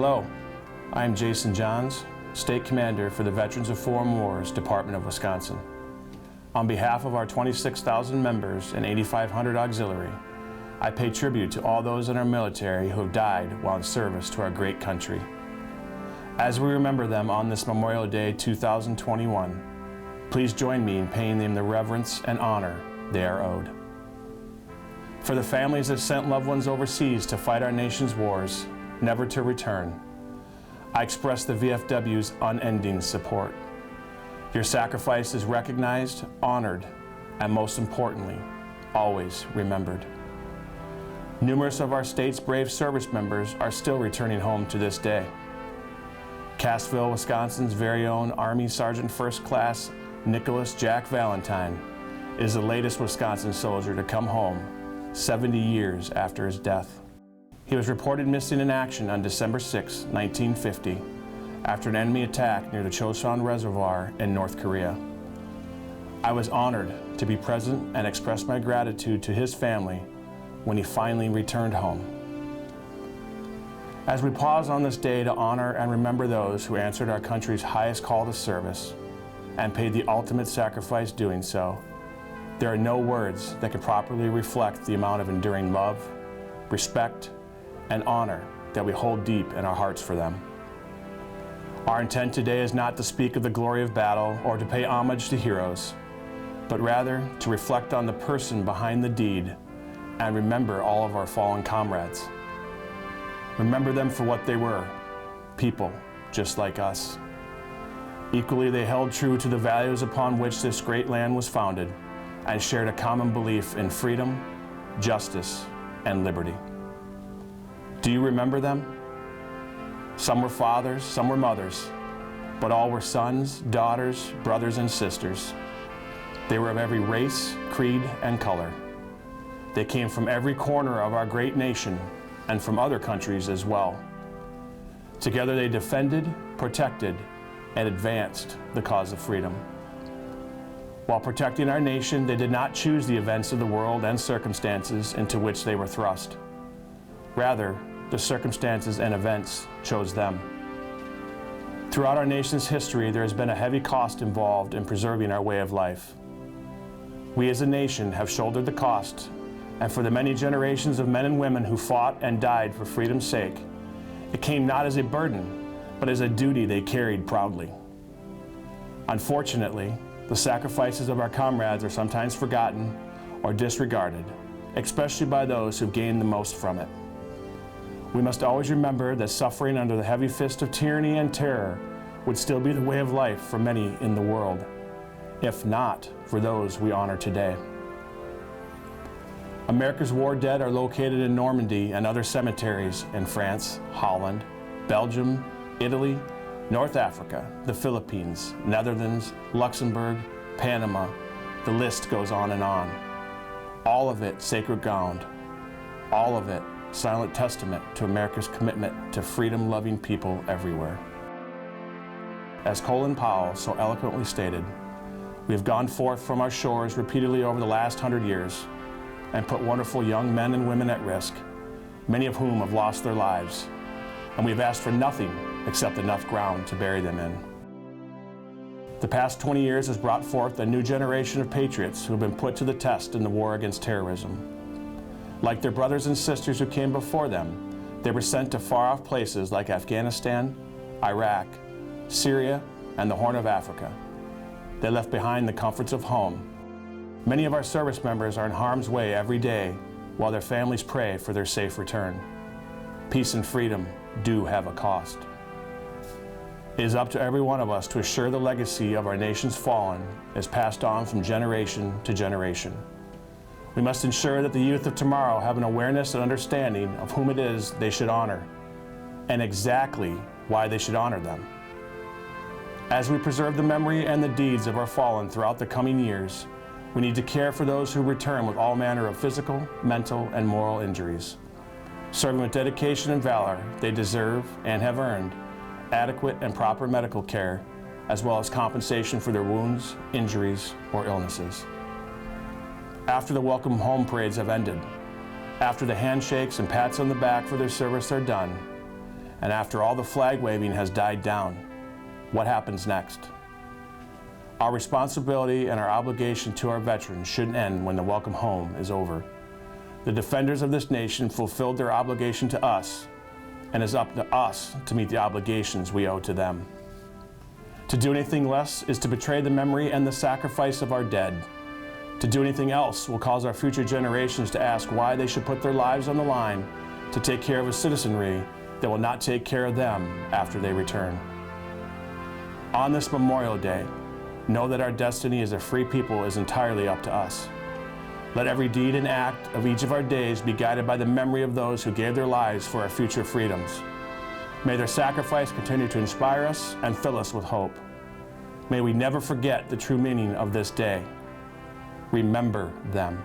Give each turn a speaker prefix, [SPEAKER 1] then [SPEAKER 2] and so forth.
[SPEAKER 1] Hello, I am Jason Johns, State Commander for the Veterans of Foreign Wars Department of Wisconsin. On behalf of our 26,000 members and 8,500 auxiliary, I pay tribute to all those in our military who have died while in service to our great country. As we remember them on this Memorial Day 2021, please join me in paying them the reverence and honor they are owed. For the families that sent loved ones overseas to fight our nation's wars, never to return, I express the VFW's unending support. Your sacrifice is recognized, honored, and most importantly, always remembered. Numerous of our state's brave service members are still returning home to this day. Cassville, Wisconsin's very own Army Sergeant First Class Nicholas Jack Valentine is the latest Wisconsin soldier to come home 70 years after his death. He was reported missing in action on December 6, 1950, after an enemy attack near the Chosun Reservoir in North Korea. I was honored to be present and express my gratitude to his family when he finally returned home. As we pause on this day to honor and remember those who answered our country's highest call to service and paid the ultimate sacrifice doing so, there are no words that can properly reflect the amount of enduring love, respect, and honor that we hold deep in our hearts for them. Our intent today is not to speak of the glory of battle or to pay homage to heroes, but rather to reflect on the person behind the deed and remember all of our fallen comrades. Remember them for what they were, people just like us. Equally, they held true to the values upon which this great land was founded and shared a common belief in freedom, justice, and liberty. Do you remember them? Some were fathers, some were mothers, but all were sons, daughters, brothers, and sisters. They were of every race, creed, and color. They came from every corner of our great nation and from other countries as well. Together they defended, protected, and advanced the cause of freedom. While protecting our nation, they did not choose the events of the world and circumstances into which they were thrust. Rather, the circumstances and events chose them. Throughout our nation's history, there has been a heavy cost involved in preserving our way of life. We as a nation have shouldered the cost, and for the many generations of men and women who fought and died for freedom's sake, it came not as a burden, but as a duty they carried proudly. Unfortunately, the sacrifices of our comrades are sometimes forgotten or disregarded, especially by those who gained the most from it. We must always remember that suffering under the heavy fist of tyranny and terror would still be the way of life for many in the world, if not for those we honor today. America's war dead are located in Normandy and other cemeteries in France, Holland, Belgium, Italy, North Africa, the Philippines, Netherlands, Luxembourg, Panama. The list goes on and on. All of it sacred ground. All of it silent testament to America's commitment to freedom-loving people everywhere. As Colin Powell so eloquently stated, we have gone forth from our shores repeatedly over the last 100 years and put wonderful young men and women at risk, many of whom have lost their lives, and we have asked for nothing except enough ground to bury them in. The past 20 years has brought forth a new generation of patriots who have been put to the test in the war against terrorism. Like their brothers and sisters who came before them, they were sent to far-off places like Afghanistan, Iraq, Syria, and the Horn of Africa. They left behind the comforts of home. Many of our service members are in harm's way every day while their families pray for their safe return. Peace and freedom do have a cost. It is up to every one of us to assure the legacy of our nation's fallen is passed on from generation to generation. We must ensure that the youth of tomorrow have an awareness and understanding of whom it is they should honor and exactly why they should honor them. As we preserve the memory and the deeds of our fallen throughout the coming years, we need to care for those who return with all manner of physical, mental, and moral injuries. Serving with dedication and valor, they deserve and have earned adequate and proper medical care, as well as compensation for their wounds, injuries, or illnesses. After the welcome home parades have ended, after the handshakes and pats on the back for their service are done, And after all the flag waving has died down, what happens next? Our responsibility and our obligation to our veterans shouldn't end when the welcome home is over. The defenders of this nation fulfilled their obligation to us, and it's up to us to meet the obligations we owe to them. To do anything less is to betray the memory and the sacrifice of our dead. To do anything else will cause our future generations to ask why they should put their lives on the line to take care of a citizenry that will not take care of them after they return. On this Memorial Day, know that our destiny as a free people is entirely up to us. Let every deed and act of each of our days be guided by the memory of those who gave their lives for our future freedoms. May their sacrifice continue to inspire us and fill us with hope. May we never forget the true meaning of this day. Remember them.